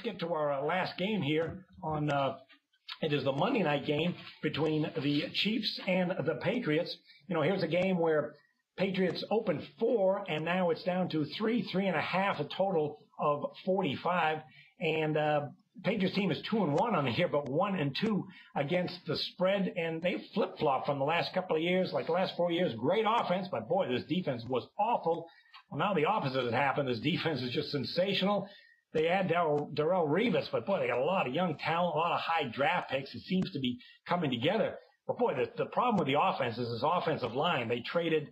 get to our last game here on it is the Monday night game between the Chiefs and the Patriots. Here's a game where Patriots opened 4, and now it's down to 3.5, a total of 45. And Patriots team is 2-1 on the year, but 1-2 against the spread. And they flip-flopped from the last couple of years, like the last 4 years. Great offense, but boy, this defense was awful. Well, now the opposite has happened. This defense is just sensational. They add Darrelle Revis, but boy, they got a lot of young talent, a lot of high draft picks. It seems to be coming together. But boy, the problem with the offense is this offensive line. They traded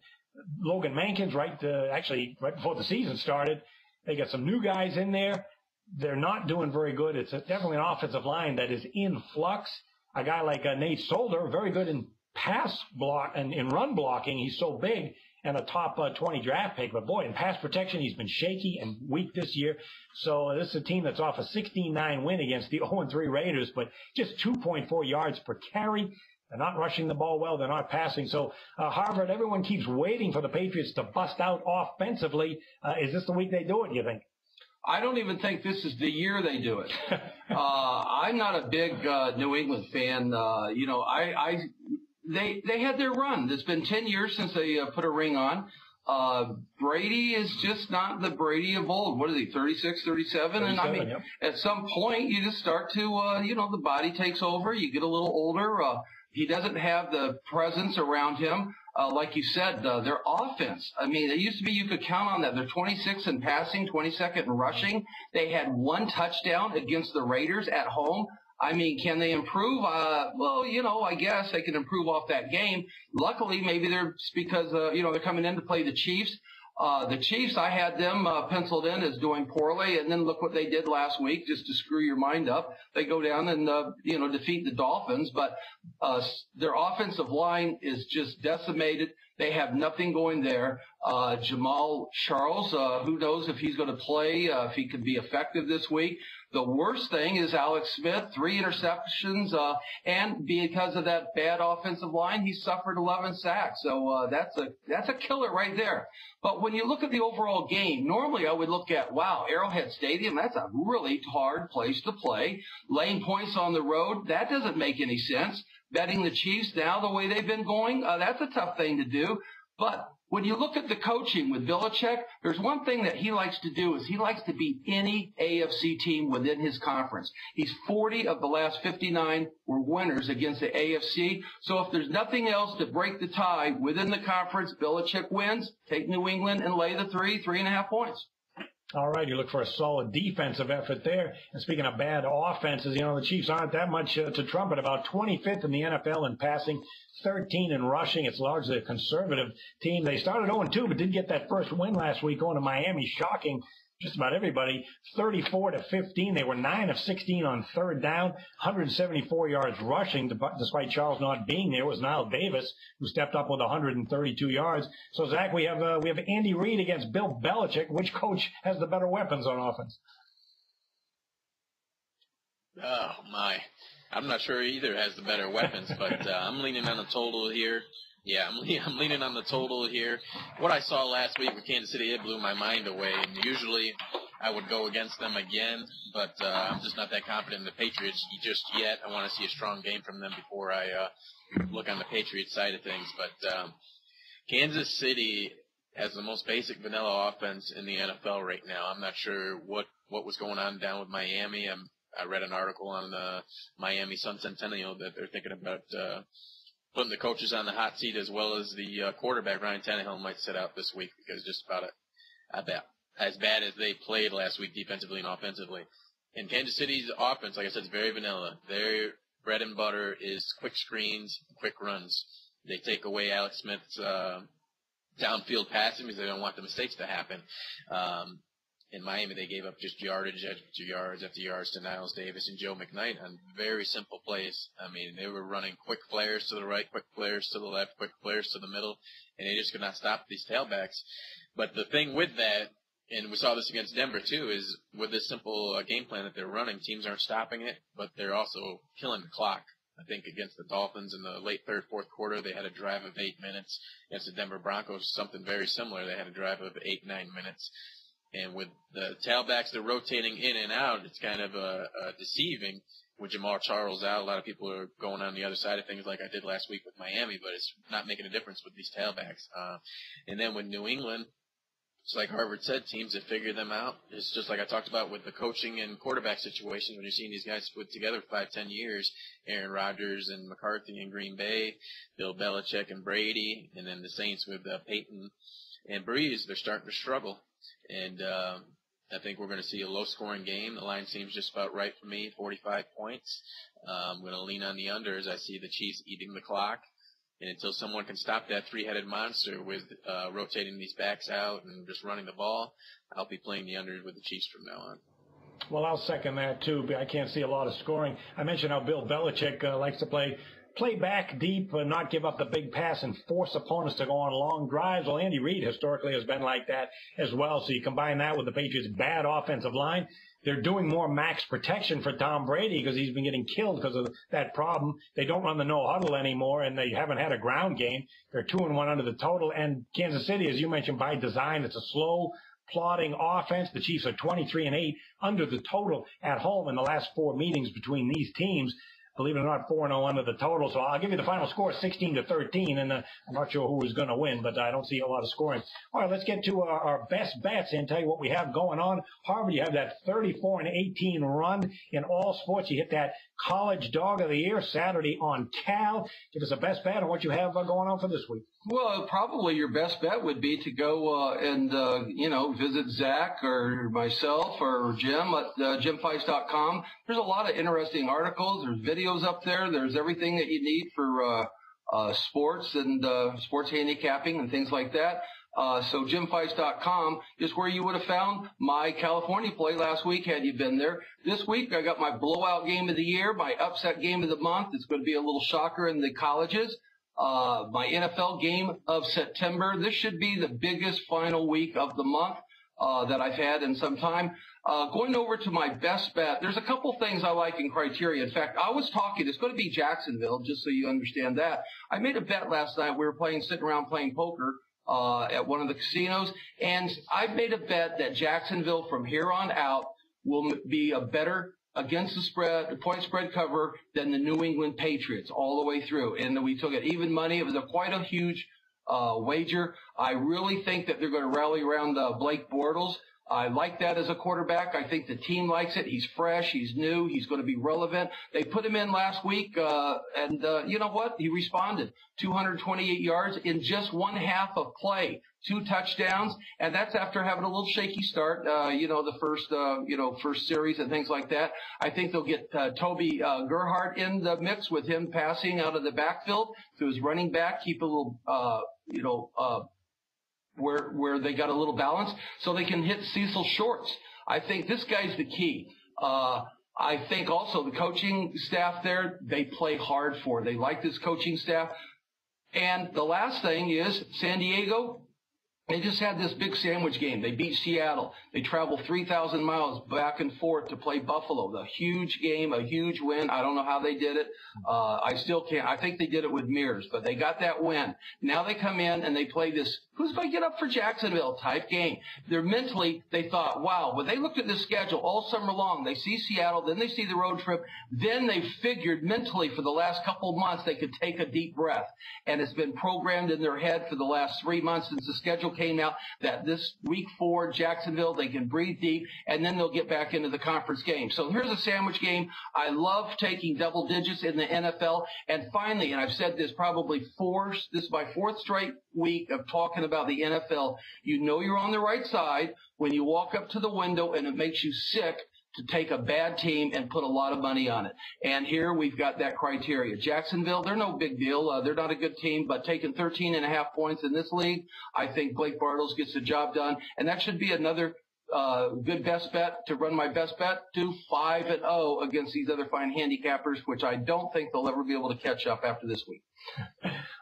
Logan Mankins right before the season started. They got some new guys in there. They're not doing very good. It's definitely an offensive line that is in flux. A guy like Nate Solder, very good in pass block and in run blocking. He's so big and a top 20 draft pick. But boy, in pass protection, he's been shaky and weak this year. So this is a team that's off a 16-9 win against the 0-3 Raiders, but just 2.4 yards per carry. They're not rushing the ball well. They're not passing. So, Harvard, everyone keeps waiting for the Patriots to bust out offensively. Is this the week they do it, you think? I don't even think this is the year they do it. I'm not a big New England fan. They had their run. It's been 10 years since they put a ring on. Brady is just not the Brady of old. What is he, 36, 37? And I mean, yep. At some point, you just start to, the body takes over. You get a little older. He doesn't have the presence around him. Like you said, their offense. I mean, it used to be you could count on that. They're 26 in passing, 22nd in rushing. They had 1 touchdown against the Raiders at home. I mean, can they improve? I guess they can improve off that game. Luckily, maybe because they're coming in to play the Chiefs. The Chiefs, I had them penciled in as doing poorly, and then look what they did last week, just to screw your mind up. They go down and, defeat the Dolphins, but their offensive line is just decimated. They have nothing going there. Jamal Charles, who knows if he's going to play, if he could be effective this week. The worst thing is Alex Smith, 3 interceptions, and because of that bad offensive line, he suffered 11 sacks. So that's a killer right there. But when you look at the overall game, normally I would look at, wow, Arrowhead Stadium, that's a really hard place to play. Laying points on the road, that doesn't make any sense. Betting the Chiefs now the way they've been going, that's a tough thing to do. But when you look at the coaching with Belichick, there's one thing that he likes to do is he likes to beat any AFC team within his conference. He's 40 of the last 59 were winners against the AFC. So if there's nothing else to break the tie within the conference, Belichick wins. Take New England and lay the 3.5 points. All right, you look for a solid defensive effort there. And speaking of bad offenses, the Chiefs aren't that much to trumpet about. 25th in the NFL in passing, 13 in rushing. It's largely a conservative team. They started 0-2, but did get that first win last week going to Miami, shocking just about everybody. 34-15. They were 9 of 16 on third down, 174 yards rushing, despite Charles not being there. It was Niall Davis who stepped up with 132 yards. So, Zach, we have Andy Reid against Bill Belichick. Which coach has the better weapons on offense? Oh, my. I'm not sure either has the better weapons, but I'm leaning on the total here. Yeah, I'm leaning on the total here. What I saw last week with Kansas City, it blew my mind away. And usually I would go against them again, but I'm just not that confident in the Patriots just yet. I want to see a strong game from them before I look on the Patriots side of things. But Kansas City has the most basic vanilla offense in the NFL right now. I'm not sure what was going on down with Miami. I read an article on the Miami Sun Centennial that they're thinking about putting the coaches on the hot seat as well as the quarterback, Ryan Tannehill, might sit out this week because just about as bad as they played last week defensively and offensively. And Kansas City's offense, like I said, is very vanilla. Their bread and butter is quick screens, quick runs. They take away Alex Smith's downfield passing because they don't want the mistakes to happen. In Miami, they gave up just yardage after yards to Niles Davis and Joe McKnight on very simple plays. I mean, they were running quick flares to the right, quick flares to the left, quick flares to the middle, and they just could not stop these tailbacks. But the thing with that, and we saw this against Denver too, is with this simple game plan that they're running, teams aren't stopping it, but they're also killing the clock. I think against the Dolphins in the late third, fourth quarter, they had a drive of 8 minutes. Against the Denver Broncos, something very similar. They had a drive of 8, 9 minutes. And with the tailbacks, they're rotating in and out. It's kind of deceiving. With Jamal Charles out, a lot of people are going on the other side of things like I did last week with Miami, but it's not making a difference with these tailbacks. And then with New England, it's like Harvard said, teams that figure them out. It's just like I talked about with the coaching and quarterback situations when you're seeing these guys put together 5-10 years, Aaron Rodgers and McCarthy in Green Bay, Bill Belichick and Brady, and then the Saints with Peyton and Breeze, they're starting to struggle. And I think we're going to see a low-scoring game. The line seems just about right for me, 45 points. I'm going to lean on the under as I see the Chiefs eating the clock. And until someone can stop that three-headed monster with rotating these backs out and just running the ball, I'll be playing the under with the Chiefs from now on. Well, I'll second that, too. But I can't see a lot of scoring. I mentioned how Bill Belichick likes to play back deep and not give up the big pass and force opponents to go on long drives. Well, Andy Reid historically has been like that as well. So you combine that with the Patriots' bad offensive line. They're doing more max protection for Tom Brady because he's been getting killed because of that problem. They don't run the no huddle anymore, and they haven't had a ground game. They're 2-1 under the total. And Kansas City, as you mentioned, by design, it's a slow, plodding offense. The Chiefs are 23-8 under the total at home in the last 4 meetings between these teams. Believe it or not, 4-0 under the total. So I'll give you the final score, 16-13, and I'm not sure who is going to win, but I don't see a lot of scoring. All right, let's get to our best bets and tell you what we have going on. Harvard, you have that 34-18 run in all sports. You hit that college dog of the year Saturday on Cal. Give us a best bet on what you have going on for this week. Well, probably your best bet would be to go and visit Zach or myself or Jim at jimfeist.com. There's a lot of interesting articles. There's videos up there. There's everything that you need for sports and sports handicapping and things like that. So jimfeist.com is where you would have found my California play last week had you been there. This week I got my blowout game of the year, my upset game of the month. It's going to be a little shocker in the colleges. My NFL game of September. This should be the biggest final week of the month that I've had in some time. Going over to my best bet, there's a couple things I like in criteria. In fact, I was talking, it's going to be Jacksonville, just so you understand that. I made a bet last night. We were sitting around playing poker at one of the casinos, and I made a bet that Jacksonville from here on out will be a better against the spread, the point spread cover than the New England Patriots all the way through. And we took it even money. It was quite a huge wager. I really think that they're going to rally around Blake Bortles. I like that as a quarterback. I think the team likes it. He's fresh. He's new. He's going to be relevant. They put him in last week, and you know what? He responded. 228 yards in just one half of play. 2 touchdowns, and that's after having a little shaky start, the first series and things like that. I think they'll get Toby Gerhardt in the mix with him passing out of the backfield to his running back, keep a little, where they got a little balance so they can hit Cecil Shorts. I think this guy's the key. I think also the coaching staff there, they play hard for. They like this coaching staff. And the last thing is San Diego. They just had this big sandwich game. They beat Seattle. They traveled 3,000 miles back and forth to play Buffalo. The huge game, a huge win. I don't know how they did it. I still can't. I think they did it with mirrors, but they got that win. Now they come in and they play this who's going to get up for Jacksonville type game. They thought, wow. When they looked at the schedule all summer long, they see Seattle, then they see the road trip. Then they figured mentally for the last couple of months they could take a deep breath. And it's been programmed in their head for the last 3 months since the schedule came out that this week 4, Jacksonville, they can breathe deep, and then they'll get back into the conference game. So here's a sandwich game. I love taking double digits in the NFL. And finally, and I've said this probably this is my 4th straight week of talking about the NFL, you know you're on the right side when you walk up to the window and it makes you sick to take a bad team and put a lot of money on it. And here we've got that criteria. Jacksonville, they're no big deal. They're not a good team, but taking 13.5 points in this league, I think Blake Bortles gets the job done. And that should be another good best bet to run my best bet to 5-0 against these other fine handicappers, which I don't think they'll ever be able to catch up after this week.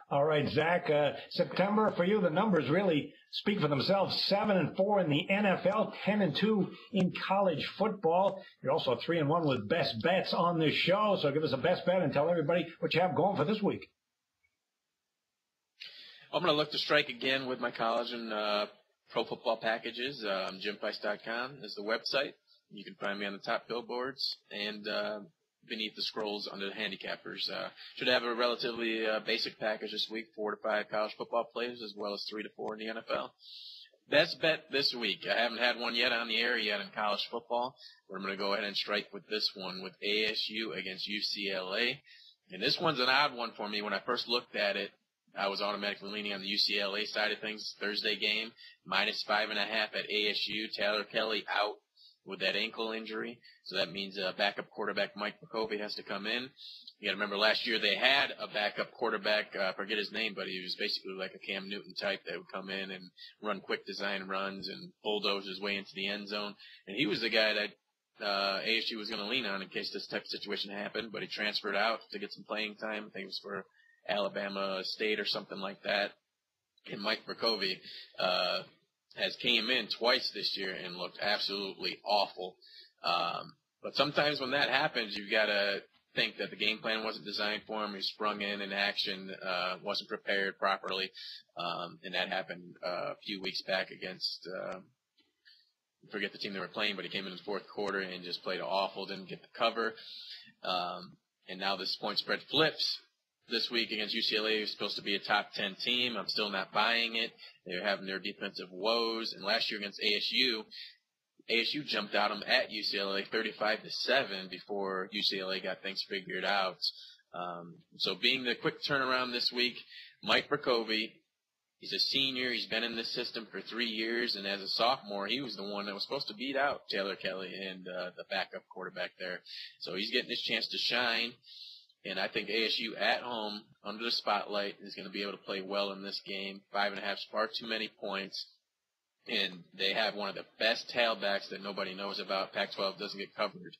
All right, Zach, September for you, the numbers really speak for themselves. 7-4 in the NFL, 10-2 in college football. You're also 3-1 with best bets on this show. So give us a best bet and tell everybody what you have going for this week. I'm going to look to strike again with my college and pro football packages. JimPrice.com is the website. You can find me on the top billboards and beneath the scrolls under the handicappers. Should have a relatively basic package this week, 4 to 5 college football players, as well as 3 to 4 in the NFL. Best bet this week. I haven't had one yet on the air yet in college football, but I'm going to go ahead and strike with this one with ASU against UCLA. And this one's an odd one for me. When I first looked at it, I was automatically leaning on the UCLA side of things. Thursday game, -5.5 at ASU. Taylor Kelly out with that ankle injury. So that means backup quarterback Mike McCovey has to come in. You got to remember last year they had a backup quarterback, I forget his name, but he was basically like a Cam Newton type that would come in and run quick design runs and bulldoze his way into the end zone. And he was the guy that ASU was going to lean on in case this type of situation happened, but he transferred out to get some playing time. I think it was for Alabama State or something like that. And Mike McCovey has came in twice this year and looked absolutely awful. But sometimes when that happens, you've got to think that the game plan wasn't designed for him. He sprung in action, wasn't prepared properly. And that happened a few weeks back against I forget the team they were playing, but he came in the fourth quarter and just played awful, didn't get the cover. And now this point spread flips this week against UCLA, who's supposed to be a top 10 team. I'm still not buying it. They're having their defensive woes. And last year against ASU jumped out them at UCLA 35-7 before UCLA got things figured out. So being the quick turnaround this week, Mike McCovey, he's a senior. He's been in this system for 3 years, and as a sophomore, he was the one that was supposed to beat out Taylor Kelly and the backup quarterback there. So he's getting his chance to shine, and I think ASU at home, under the spotlight, is going to be able to play well in this game. 5.5 is far too many points, and they have one of the best tailbacks that nobody knows about. Pac-12 doesn't get covered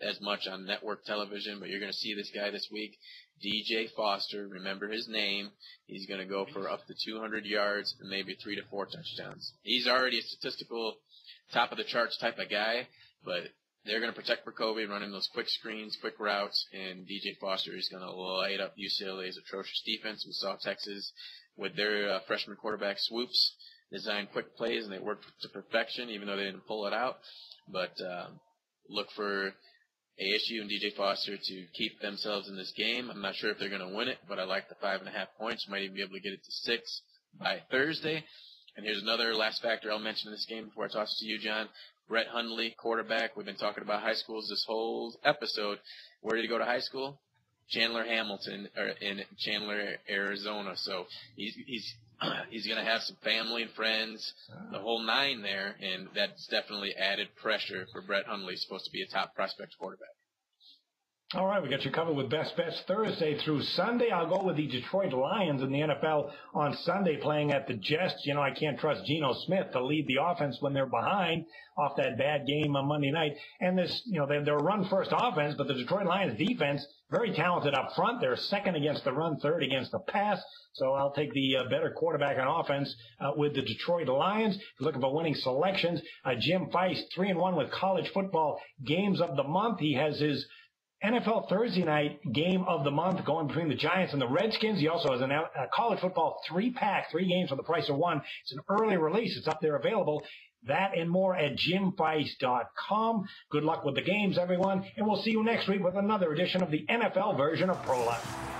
as much on network television, but you're going to see this guy this week, DJ Foster. Remember his name. He's going to go for up to 200 yards and maybe 3 to 4 touchdowns. He's already a statistical top of the charts type of guy, but they're going to protect McCovey running those quick screens, quick routes, and DJ Foster is going to light up UCLA's atrocious defense. We saw Texas with their freshman quarterback swoops design quick plays, and they worked to perfection, even though they didn't pull it out. But look for ASU and DJ Foster to keep themselves in this game. I'm not sure if they're going to win it, but I like the 5.5 points. Might even be able to get it to 6 by Thursday. And here's another last factor I'll mention in this game before I toss it to you, John. Brett Hundley, quarterback. We've been talking about high schools this whole episode. Where did he go to high school? Chandler Hamilton, or in Chandler, Arizona. So he's going to have some family and friends, the whole nine there, and that's definitely added pressure for Brett Hundley. He's supposed to be a top prospect quarterback. All right, we got you covered with Best Bets Thursday through Sunday. I'll go with the Detroit Lions in the NFL on Sunday playing at the Jets. You know, I can't trust Geno Smith to lead the offense when they're behind off that bad game on Monday night. And this, you know, they're a run-first offense, but the Detroit Lions defense, very talented up front. They're second against the run, third against the pass. So I'll take the better quarterback on offense with the Detroit Lions. If you're looking for winning selections, Jim Feist, 3-1 with college football games of the month. He has his NFL Thursday night game of the month going between the Giants and the Redskins. He also has a college football 3-pack, 3 games for the price of 1. It's an early release. It's up there available. That and more at jimfeist.com. Good luck with the games, everyone, and we'll see you next week with another edition of the NFL version of Pro Life.